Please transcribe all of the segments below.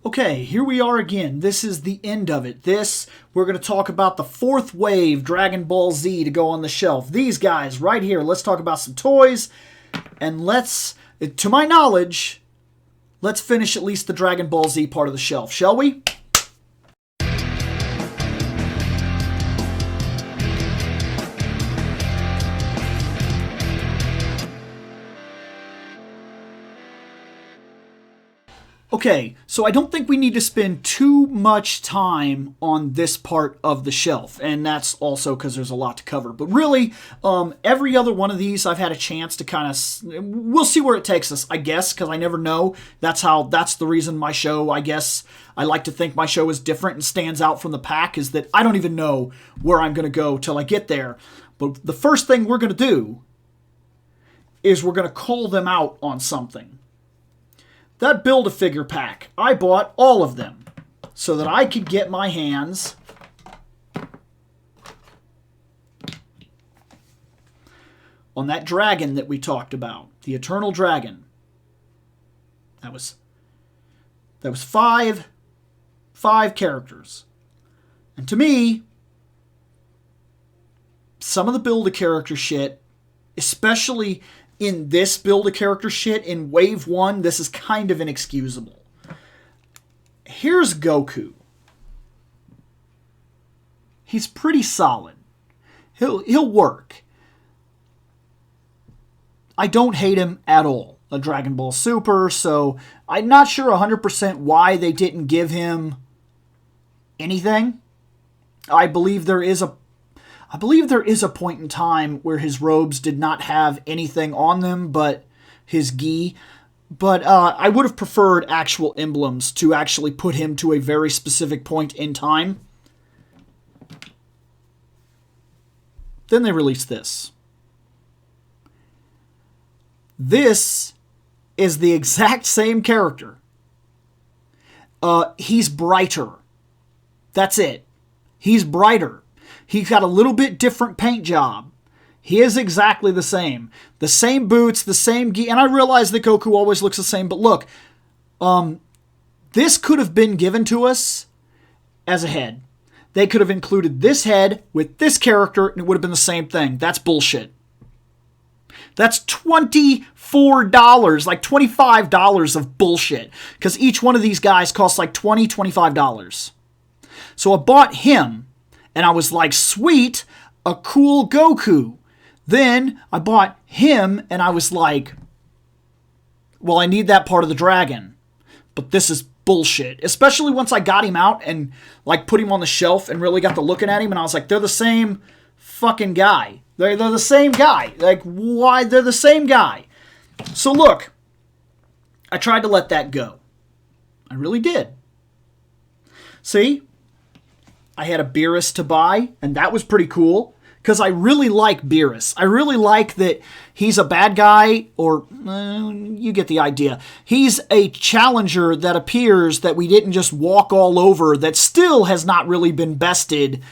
Okay, here we are again. This is the end of it. We're going to talk about the fourth wave Dragon Ball Z to go on the shelf. These guys right here. Let's talk about some toys. And to my knowledge, let's finish at least the Dragon Ball Z part of the shelf, shall we? Okay, so I don't think we need to spend too much time on this part of the shelf, and that's also because there's a lot to cover. But really, every other one of these I've had a chance to kind of... We'll see where it takes us, I guess, because I never know. That's the reason my show, I guess, I like to think my show is different and stands out from the pack, is that I don't even know where I'm going to go till I get there. But the first thing we're going to do is we're going to call them out on something. That Build-A-Figure pack, I bought all of them so that I could get my hands on that dragon that we talked about, the Eternal Dragon. That was five characters. And to me, some of the Build-A-Character shit, especially in this Build-A-Character shit, in Wave 1, this is kind of inexcusable. Here's Goku. He's pretty solid. He'll work. I don't hate him at all. A Dragon Ball Super, so I'm not sure 100% why they didn't give him anything. I believe there is a point in time where his robes did not have anything on them but his gi. But I would have preferred actual emblems to actually put him to a very specific point in time. Then they released this. This is the exact same character. He's brighter. That's it. He's brighter. He's got a little bit different paint job. He is exactly the same. The same boots, the same gi. And I realize that Goku always looks the same, but look. This could have been given to us as a head. They could have included this head with this character, and it would have been the same thing. That's bullshit. That's $24, like $25 of bullshit. Because each one of these guys costs like $20, $25. So I bought him. And I was like, sweet, a cool Goku. Then I bought him, and I was like, well, I need that part of the dragon. But this is bullshit. Especially once I got him out and like put him on the shelf and really got to looking at him, and I was like, they're the same fucking guy. They're the same guy. Like, why? They're the same guy. So look, I tried to let that go. I really did. See? I had a Beerus to buy, and that was pretty cool, because I really like Beerus. I really like that he's a bad guy, or you get the idea. He's a challenger that appears that we didn't just walk all over, that still has not really been bested,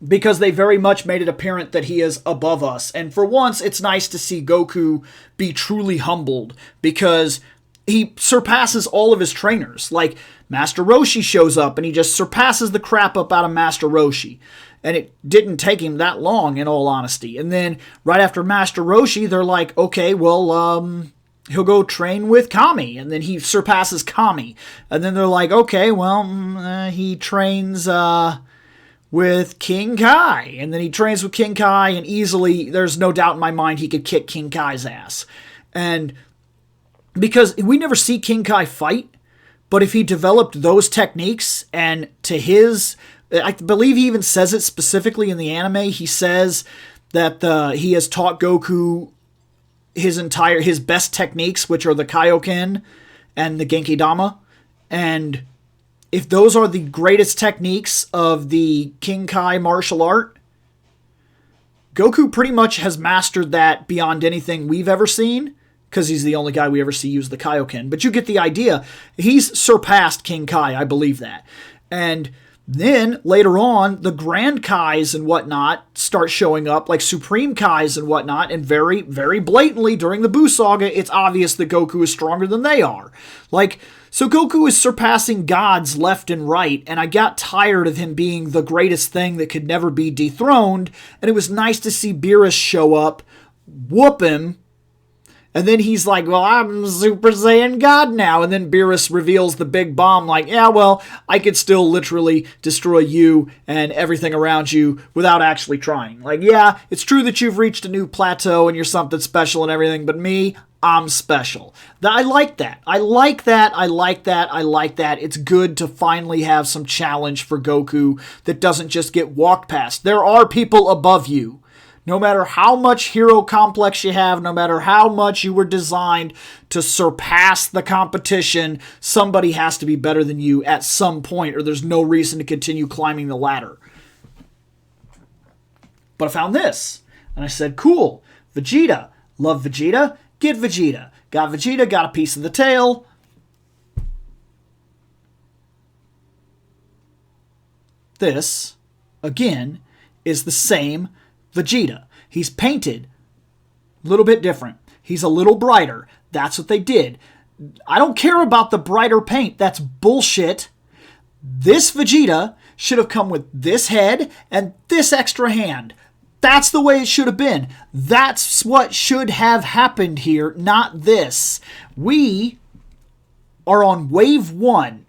because they very much made it apparent that he is above us. And for once, it's nice to see Goku be truly humbled, because he surpasses all of his trainers. Like, Master Roshi shows up, and he just surpasses the crap up out of Master Roshi. And it didn't take him that long, in all honesty. And then, right after Master Roshi, they're like, okay, well, he'll go train with Kami. And then he surpasses Kami. And then they're like, okay, well, he trains with King Kai. And then he trains with King Kai, and easily, there's no doubt in my mind, he could kick King Kai's ass. And because we never see King Kai fight, but if he developed those techniques, and to his, I believe he even says it specifically in the anime, he says that he has taught Goku his best techniques, which are the Kaioken and the Genki Dama. And if those are the greatest techniques of the King Kai martial art, Goku pretty much has mastered that beyond anything we've ever seen, because he's the only guy we ever see use the Kaioken. But you get the idea. He's surpassed King Kai, I believe that. And then, later on, the Grand Kais and whatnot start showing up, like Supreme Kais and whatnot, and very, very blatantly, during the Buu Saga, it's obvious that Goku is stronger than they are. Like, So Goku is surpassing gods left and right, and I got tired of him being the greatest thing that could never be dethroned, and it was nice to see Beerus show up, whoop him, and then he's like, well, I'm Super Saiyan God now. And then Beerus reveals the big bomb like, yeah, well, I could still literally destroy you and everything around you without actually trying. Like, yeah, it's true that you've reached a new plateau and you're something special and everything, but me, I'm special. I like that. I like that. I like that. I like that. It's good to finally have some challenge for Goku that doesn't just get walked past. There are people above you. No matter how much hero complex you have, no matter how much you were designed to surpass the competition, somebody has to be better than you at some point, or there's no reason to continue climbing the ladder. But I found this, and I said, cool, Vegeta. Love Vegeta, get Vegeta. Got Vegeta, got a piece of the tail. This, again, is the same Vegeta. He's painted a little bit different. He's a little brighter. That's what they did. I don't care about the brighter paint. That's bullshit. This Vegeta should have come with this head and this extra hand. That's the way it should have been. That's what should have happened here, not this. We are on wave 1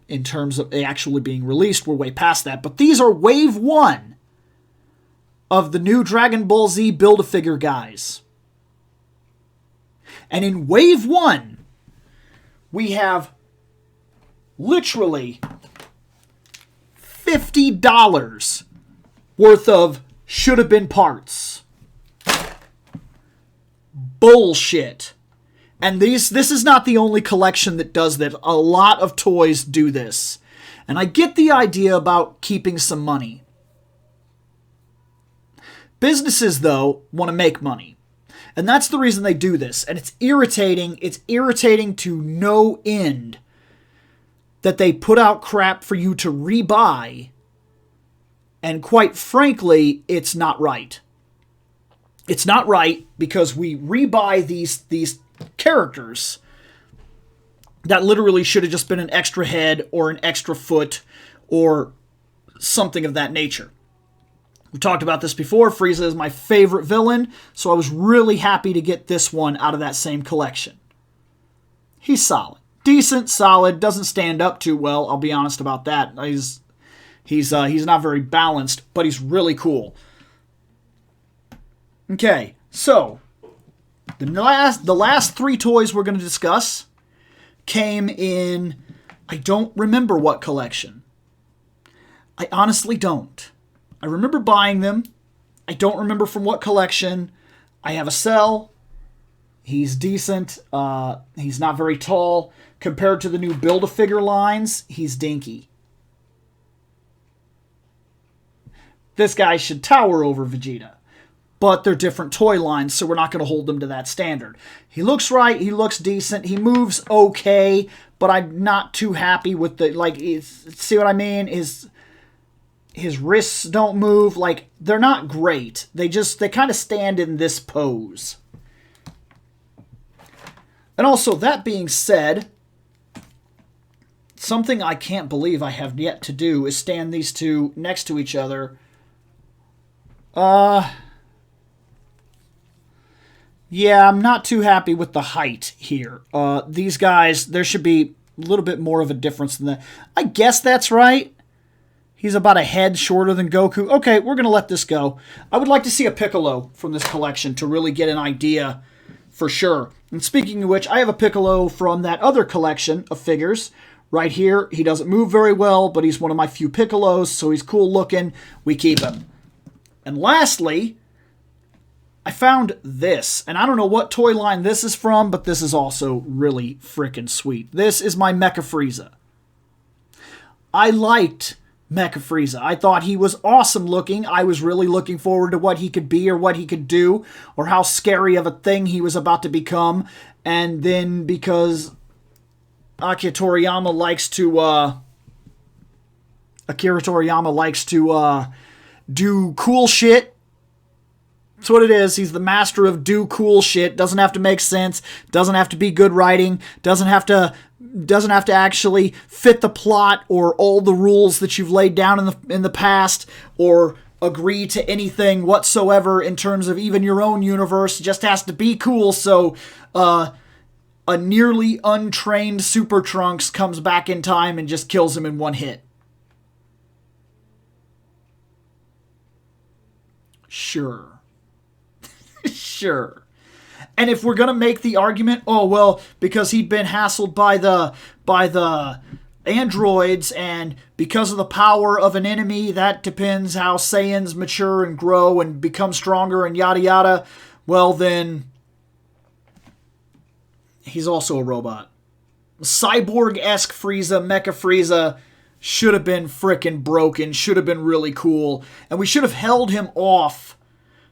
in terms of actually being released. We're way past that. But these are wave 1 of the new Dragon Ball Z Build-A-Figure guys. And in Wave 1, we have literally $50 worth of should-have-been parts. Bullshit. And this is not the only collection that does that. A lot of toys do this. And I get the idea about keeping some money. Businesses, though, want to make money. And that's the reason they do this. And it's irritating. It's irritating to no end that they put out crap for you to rebuy. And quite frankly, it's not right. It's not right because we rebuy these characters that literally should have just been an extra head or an extra foot or something of that nature. We talked about this before. Frieza is my favorite villain, so I was really happy to get this one out of that same collection. He's solid. Decent, solid, doesn't stand up too well, I'll be honest about that. He's not very balanced, but he's really cool. Okay, so the last 3 toys we're going to discuss came in, I don't remember what collection. I honestly don't. I remember buying them. I don't remember from what collection. I have a Cell. He's decent. He's not very tall. Compared to the new Build-A-Figure lines, he's dinky. This guy should tower over Vegeta. But they're different toy lines, so we're not going to hold them to that standard. He looks right. He looks decent. He moves okay, but I'm not too happy with the, see what I mean? His wrists don't move. Like, they're not great. They kind of stand in this pose. And also, that being said, something I can't believe I have yet to do is stand these two next to each other. Yeah, I'm not too happy with the height here. These guys, there should be a little bit more of a difference than that. I guess that's right. He's about a head shorter than Goku. Okay, we're going to let this go. I would like to see a Piccolo from this collection to really get an idea for sure. And speaking of which, I have a Piccolo from that other collection of figures. Right here, he doesn't move very well, but he's one of my few Piccolos, so he's cool looking. We keep him. And lastly, I found this. And I don't know what toy line this is from, but this is also really freaking sweet. This is my Mecha Frieza. I liked Mecha Frieza. I thought he was awesome looking. I was really looking forward to what he could be or what he could do or how scary of a thing he was about to become. And then because Akira Toriyama likes to do cool shit, That's what it is. He's the master of do cool shit. Doesn't have to make sense. Doesn't have to be good writing. Doesn't have to actually fit the plot or all the rules that you've laid down in the past, or agree to anything whatsoever in terms of even your own universe. It just has to be cool. So a nearly untrained Super Trunks comes back in time and just kills him in one hit. Sure. Sure. And if we're going to make the argument, oh, well, because he'd been hassled by the androids, and because of the power of an enemy, that depends how Saiyans mature and grow and become stronger and yada yada, well, then he's also a robot. Cyborg-esque Frieza, Mecha Frieza, should have been frickin' broken, should have been really cool, and we should have held him off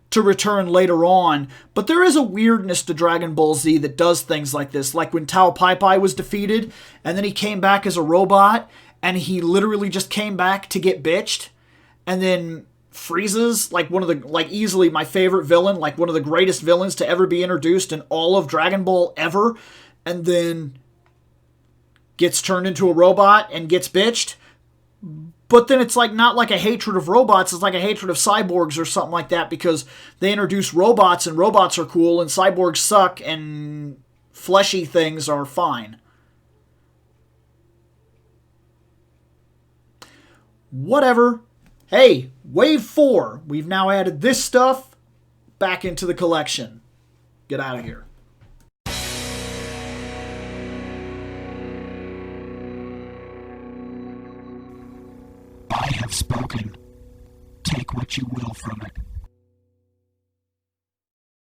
to return later on. But there is a weirdness to Dragon Ball Z that does things like this, like when Tao Pai Pai was defeated, and then he came back as a robot, and he literally just came back to get bitched, and then Frieza's easily my favorite villain, like one of the greatest villains to ever be introduced in all of Dragon Ball ever, and then gets turned into a robot and gets bitched. But then it's like not like a hatred of robots, it's like a hatred of cyborgs or something like that, because they introduce robots and robots are cool and cyborgs suck and fleshy things are fine. Whatever. Hey, Wave 4. We've now added this stuff back into the collection. Get out of here. I have spoken. Take what you will from it.